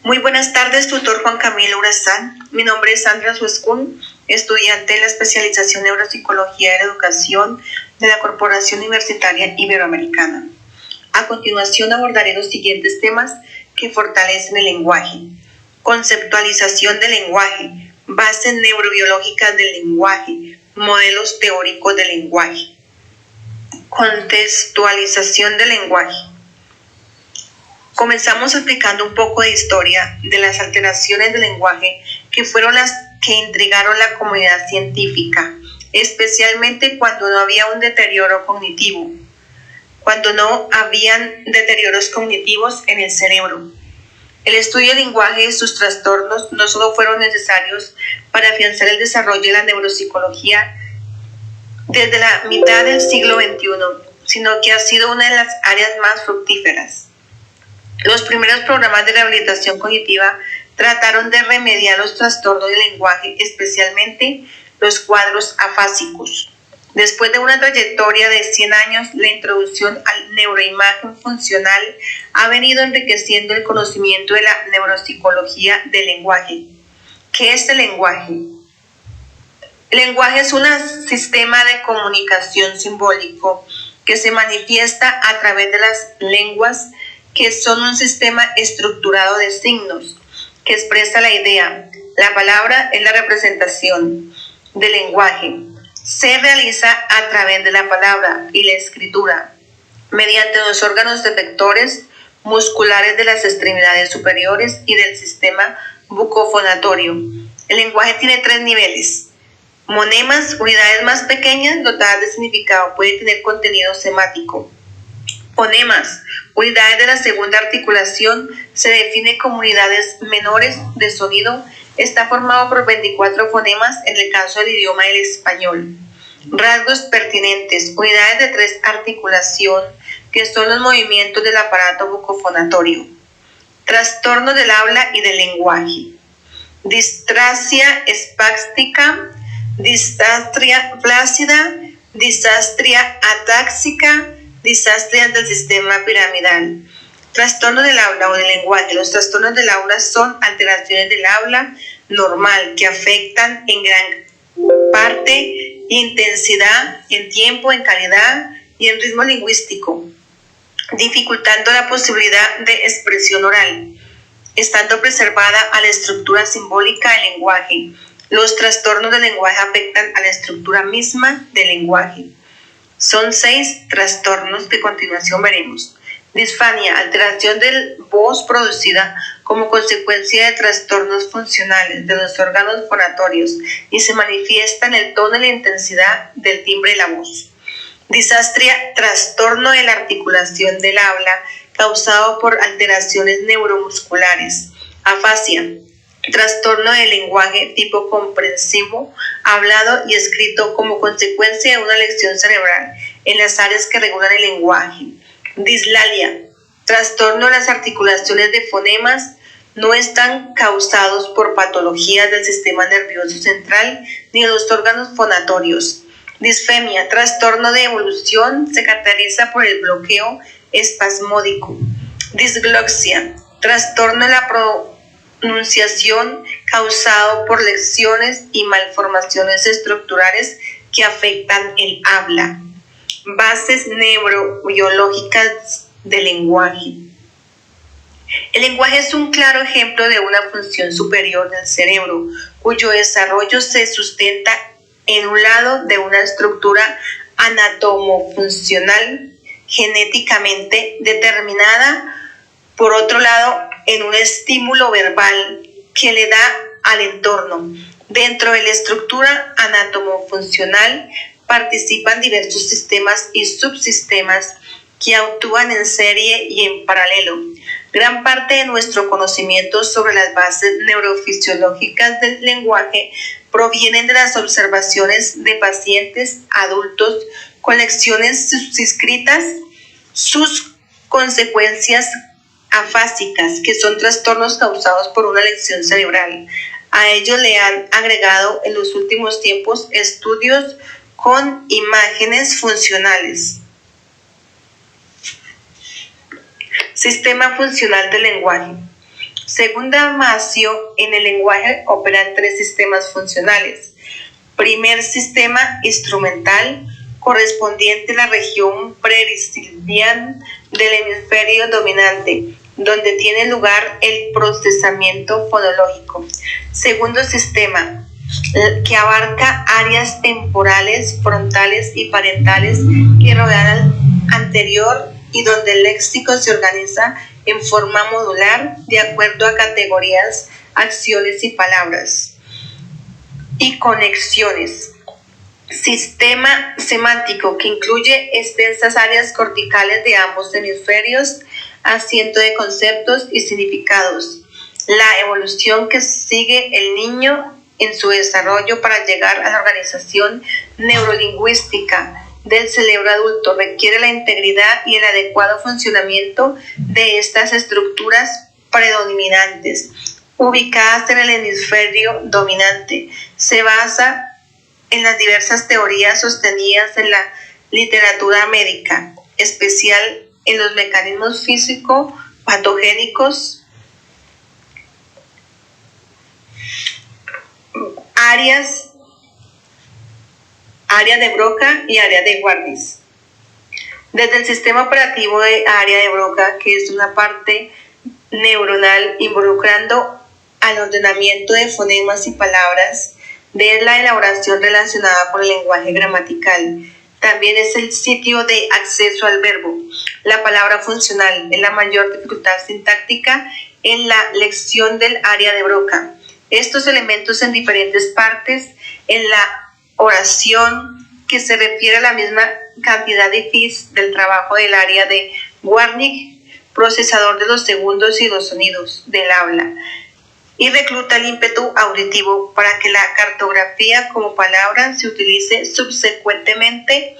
Muy buenas tardes, tutor Juan Camilo Urazán. Mi nombre es Sandra Suescún, estudiante de la especialización en Neuropsicología de la Educación de la Corporación Universitaria Iberoamericana. A continuación abordaré los siguientes temas que fortalecen el lenguaje. Conceptualización del lenguaje, bases neurobiológicas del lenguaje, modelos teóricos del lenguaje. Contextualización del lenguaje. Comenzamos explicando un poco de historia de las alteraciones del lenguaje que fueron las que intrigaron la comunidad científica, especialmente cuando no había un deterioro cognitivo, cuando no habían deterioros cognitivos en el cerebro. El estudio del lenguaje y sus trastornos no solo fueron necesarios para afianzar el desarrollo de la neuropsicología desde la mitad del siglo XXI, sino que ha sido una de las áreas más fructíferas. Los primeros programas de rehabilitación cognitiva trataron de remediar los trastornos del lenguaje, especialmente los cuadros afásicos. Después de una trayectoria de 100 años, la introducción al neuroimagen funcional ha venido enriqueciendo el conocimiento de la neuropsicología del lenguaje. ¿Qué es el lenguaje? El lenguaje es un sistema de comunicación simbólico que se manifiesta a través de las lenguas, que son un sistema estructurado de signos que expresa la idea. La palabra es la representación del lenguaje. Se realiza a través de la palabra y la escritura, mediante los órganos efectores musculares de las extremidades superiores y del sistema bucofonatorio. El lenguaje tiene 3 niveles. Monemas, unidades más pequeñas dotadas de significado, puede tener contenido semático. Fonemas, unidades de la segunda articulación, se define como unidades menores de sonido. Está formado por 24 fonemas en el caso del idioma del español. Rasgos pertinentes, unidades de 3 articulación, que son los movimientos del aparato bucofonatorio. Trastorno del habla y del lenguaje. Disprasia espástica, disastria flácida, disastria atáxica, disastria del sistema piramidal. Trastorno del habla o del lenguaje. Los trastornos del habla son alteraciones del habla normal que afectan en gran parte intensidad, en tiempo, en calidad y en ritmo lingüístico, dificultando la posibilidad de expresión oral, estando preservada a la estructura simbólica del lenguaje. Los trastornos del lenguaje afectan a la estructura misma del lenguaje. Son 6 trastornos que a continuación veremos. Disfania, alteración de voz producida como consecuencia de trastornos funcionales de los órganos fonatorios y se manifiesta en el tono y la intensidad del timbre de la voz. Disastria, trastorno de la articulación del habla causado por alteraciones neuromusculares. Afasia, trastorno del lenguaje tipo comprensivo, hablado y escrito como consecuencia de una lesión cerebral en las áreas que regulan el lenguaje. Dislalia, trastorno de las articulaciones de fonemas, no están causados por patologías del sistema nervioso central ni de los órganos fonatorios. Disfemia, trastorno de evolución, se caracteriza por el bloqueo espasmódico. Disglosia, trastorno de la pronunciación causado por lesiones y malformaciones estructurales que afectan el habla. Bases neurobiológicas del lenguaje. El lenguaje es un claro ejemplo de una función superior del cerebro, cuyo desarrollo se sustenta en un lado de una estructura anatomofuncional genéticamente determinada, por otro lado en un estímulo verbal que le da al entorno. Dentro de la estructura anatomofuncional participan diversos sistemas y subsistemas que actúan en serie y en paralelo. Gran parte de nuestro conocimiento sobre las bases neurofisiológicas del lenguaje provienen de las observaciones de pacientes adultos con lecciones suscritas, sus consecuencias afásicas, que son trastornos causados por una lesión cerebral. A ello le han agregado en los últimos tiempos estudios con imágenes funcionales. Sistema funcional del lenguaje. Según Damasio, en el lenguaje operan tres sistemas funcionales. Primer sistema instrumental, correspondiente a la región prerictiliana del hemisferio dominante, donde tiene lugar el procesamiento fonológico. Segundo sistema, que abarca áreas temporales, frontales y parietales que rodean al anterior y donde el léxico se organiza en forma modular de acuerdo a categorías, acciones y palabras. Y conexiones. Sistema semántico que incluye extensas áreas corticales de ambos hemisferios, asiento de conceptos y significados. La evolución que sigue el niño en su desarrollo para llegar a la organización neurolingüística del cerebro adulto requiere la integridad y el adecuado funcionamiento de estas estructuras predominantes, ubicadas en el hemisferio dominante. Se basa en las diversas teorías sostenidas en la literatura médica, especial en los mecanismos físico-patogénicos, área de Broca y área de Warnis. Desde el sistema operativo de área de Broca, que es una parte neuronal involucrando al ordenamiento de fonemas y palabras, de la elaboración relacionada con el lenguaje gramatical. También es el sitio de acceso al verbo. La palabra funcional es la mayor dificultad sintáctica en la lección del área de Broca. Estos elementos en diferentes partes en la oración que se refiere a la misma cantidad difícil del trabajo del área de Warnick, procesador de los segundos y los sonidos del habla, y recluta el ímpetu auditivo para que la cartografía como palabra se utilice subsecuentemente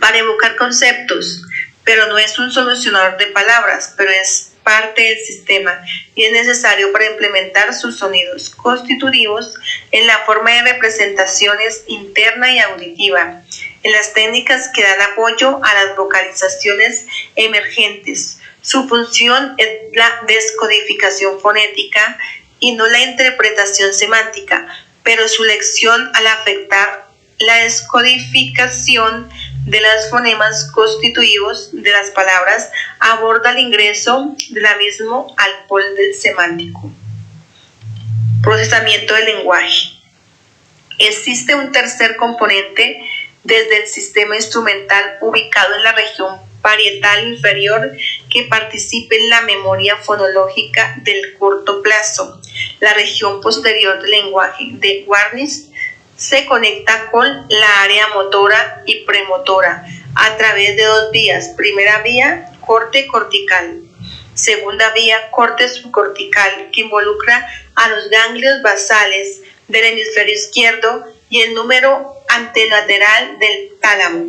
para evocar conceptos, pero no es un solucionador de palabras, pero es parte del sistema y es necesario para implementar sus sonidos constitutivos en la forma de representaciones interna y auditiva, en las técnicas que dan apoyo a las vocalizaciones emergentes. Su función es la descodificación fonética y no la interpretación semántica, pero su lección al afectar la descodificación de los fonemas constitutivos de las palabras aborda el ingreso de la misma al pol del semántico. Procesamiento del lenguaje. Existe un tercer componente desde el sistema instrumental ubicado en la región parietal inferior que participe en la memoria fonológica del corto plazo. La región posterior del lenguaje de Warnis se conecta con la área motora y premotora a través de dos vías. Primera vía, corte cortical. Segunda vía, corte subcortical, que involucra a los ganglios basales del hemisferio izquierdo y el número antelateral del tálamo.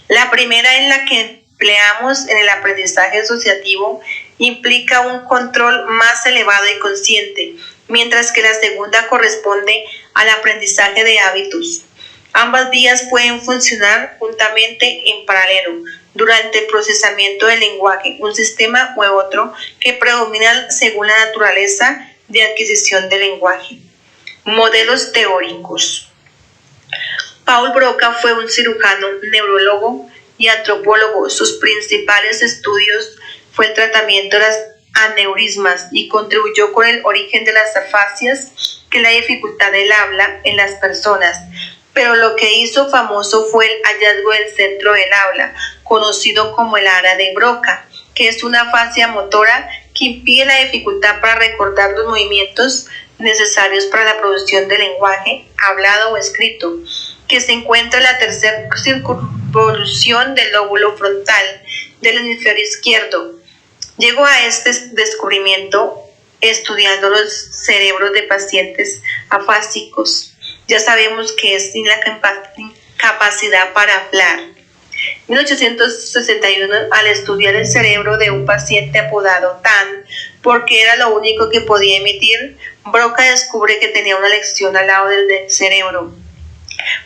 La primera, en la que empleamos en el aprendizaje asociativo, implica un control más elevado y consciente, mientras que la segunda corresponde al aprendizaje de hábitos. Ambas vías pueden funcionar juntamente en paralelo durante el procesamiento del lenguaje, un sistema u otro que predominan según la naturaleza de adquisición del lenguaje. Modelos teóricos. Paul Broca fue un cirujano, neurólogo y antropólogo. Sus principales estudios fue el tratamiento de las aneurismas y contribuyó con el origen de las afasias, que es la dificultad del habla en las personas. Pero lo que hizo famoso fue el hallazgo del centro del habla, conocido como el área de Broca, que es una afasia motora que impide la dificultad para recordar los movimientos necesarios para la producción de lenguaje hablado o escrito, que se encuentra en la tercera circunvolución del lóbulo frontal del hemisferio izquierdo. Llegó a este descubrimiento estudiando los cerebros de pacientes afásicos. Ya sabemos que es la incapacidad para hablar. En 1861, al estudiar el cerebro de un paciente apodado Tan, porque era lo único que podía emitir, Broca descubre que tenía una lección al lado del cerebro,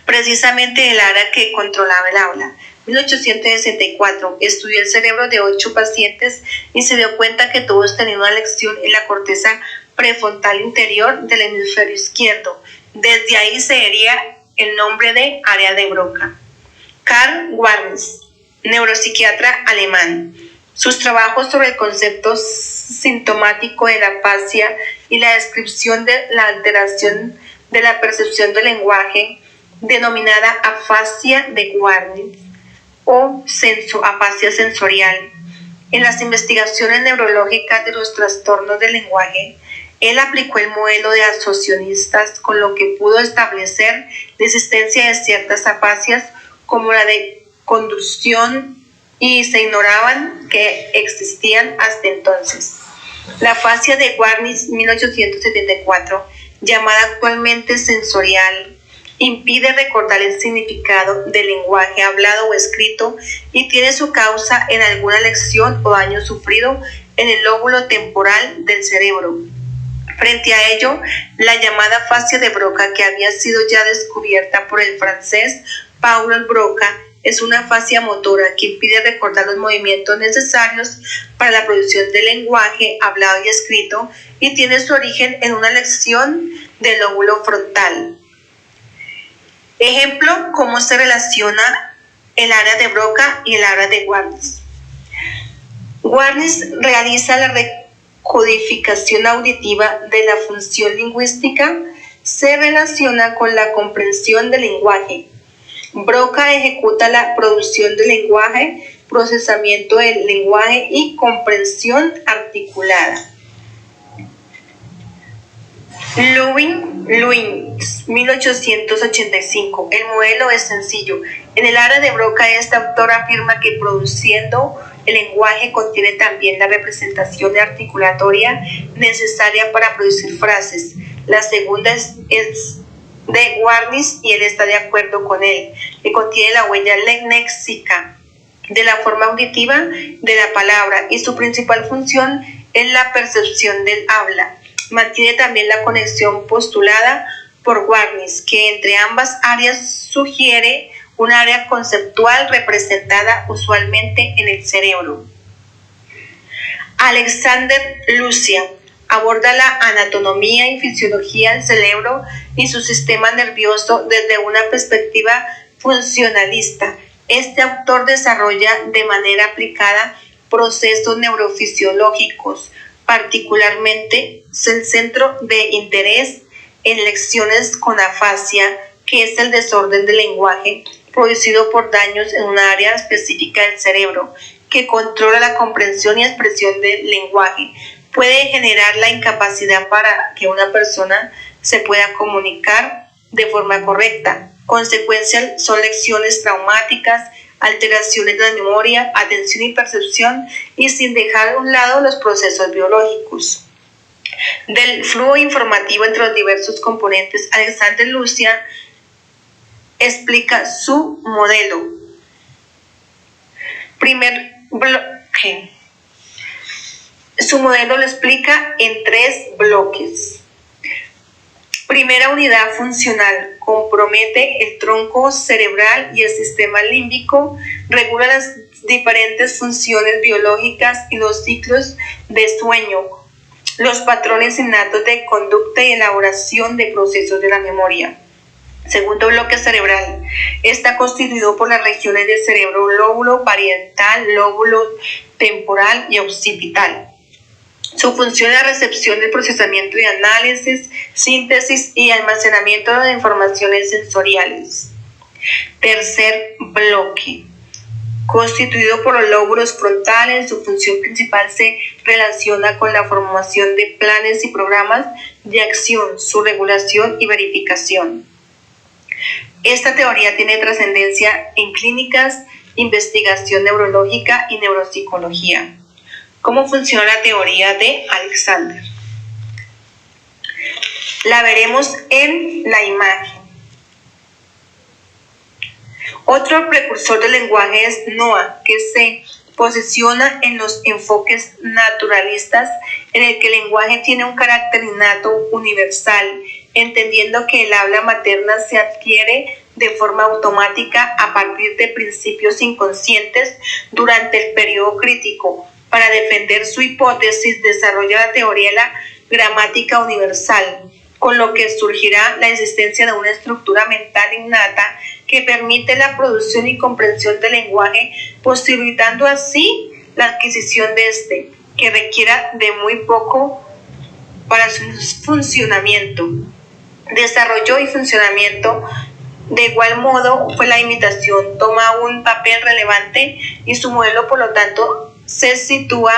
precisamente el área que controlaba el habla. 1864. Estudió el cerebro de 8 pacientes y se dio cuenta que todos tenían una lesión en la corteza prefrontal interior del hemisferio izquierdo. Desde ahí se deriva el nombre de área de Broca. Karl Warnes, neuropsiquiatra alemán. Sus trabajos sobre el concepto sintomático de la afasia y la descripción de la alteración de la percepción del lenguaje, denominada afasia de Warnes o afasia sensorial. En las investigaciones neurológicas de los trastornos del lenguaje, él aplicó el modelo de asociacionistas, con lo que pudo establecer la existencia de ciertas afasias como la de conducción, y se ignoraban que existían hasta entonces. La afasia de Warnes, 1874, llamada actualmente sensorial, impide recordar el significado del lenguaje hablado o escrito y tiene su causa en alguna lesión o daño sufrido en el lóbulo temporal del cerebro. Frente a ello, la llamada afasia de Broca, que había sido ya descubierta por el francés Paul Broca, es una afasia motora que impide recordar los movimientos necesarios para la producción del lenguaje hablado y escrito y tiene su origen en una lesión del lóbulo frontal. Ejemplo, cómo se relaciona el área de Broca y el área de Warnes. Warnes realiza la recodificación auditiva de la función lingüística, se relaciona con la comprensión del lenguaje. Broca ejecuta la producción del lenguaje, procesamiento del lenguaje y comprensión articulada. Lewin, 1885. El modelo es sencillo. En el área de Broca, este autor afirma que produciendo el lenguaje contiene también la representación articulatoria necesaria para producir frases. La segunda es de Warnes y él está de acuerdo con él, que contiene la huella léxica de la forma auditiva de la palabra y su principal función es la percepción del habla. Mantiene también la conexión postulada por Warnes, que entre ambas áreas sugiere un área conceptual representada usualmente en el cerebro. Alexander Lucia aborda la anatomía y fisiología del cerebro y su sistema nervioso desde una perspectiva funcionalista. Este autor desarrolla de manera aplicada procesos neurofisiológicos, particularmente el centro de interés en lesiones con afasia, que es el desorden del lenguaje producido por daños en una área específica del cerebro que controla la comprensión y expresión del lenguaje. Puede generar la incapacidad para que una persona se pueda comunicar de forma correcta. Consecuencias son lesiones traumáticas, alteraciones de la memoria, atención y percepción, y sin dejar a un lado los procesos biológicos. Del flujo informativo entre los diversos componentes, Alexander Lucia explica su modelo. Primer bloque. Su modelo lo explica en 3 bloques. Primera unidad funcional. Compromete el tronco cerebral y el sistema límbico, regula las diferentes funciones biológicas y los ciclos de sueño, los patrones innatos de conducta y elaboración de procesos de la memoria. Segundo bloque cerebral. Está constituido por las regiones del cerebro lóbulo parietal, lóbulo temporal y occipital. Su función es la recepción del procesamiento de análisis, síntesis y almacenamiento de informaciones sensoriales. Tercer bloque. Constituido por los lóbulos frontales, su función principal se relaciona con la formación de planes y programas de acción, su regulación y verificación. Esta teoría tiene trascendencia en clínicas, investigación neurológica y neuropsicología. ¿Cómo funciona la teoría de Alexander? La veremos en la imagen. Otro precursor del lenguaje es Noah, que se posiciona en los enfoques naturalistas, en el que el lenguaje tiene un carácter innato, universal, entendiendo que el habla materna se adquiere de forma automática a partir de principios inconscientes durante el periodo crítico. Para defender su hipótesis, desarrolla la teoría de la gramática universal, con lo que surgirá la existencia de una estructura mental innata que permite la producción y comprensión del lenguaje, posibilitando así la adquisición de este, que requiera de muy poco para su funcionamiento. Desarrollo y funcionamiento. De igual modo, la imitación toma un papel relevante y su modelo, por lo tanto, se sitúa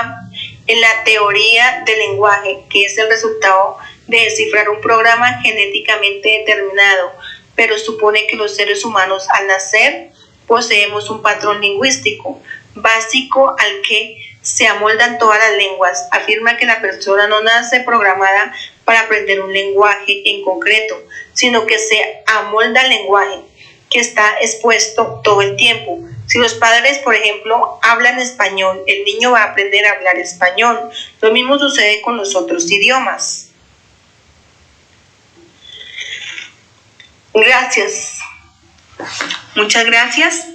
en la teoría del lenguaje, que es el resultado de descifrar un programa genéticamente determinado, pero supone que los seres humanos al nacer poseemos un patrón lingüístico básico al que se amoldan todas las lenguas. Afirma que la persona no nace programada para aprender un lenguaje en concreto, sino que se amolda al lenguaje que está expuesto todo el tiempo. Si los padres, por ejemplo, hablan español, el niño va a aprender a hablar español. Lo mismo sucede con los otros idiomas. Gracias. Muchas gracias.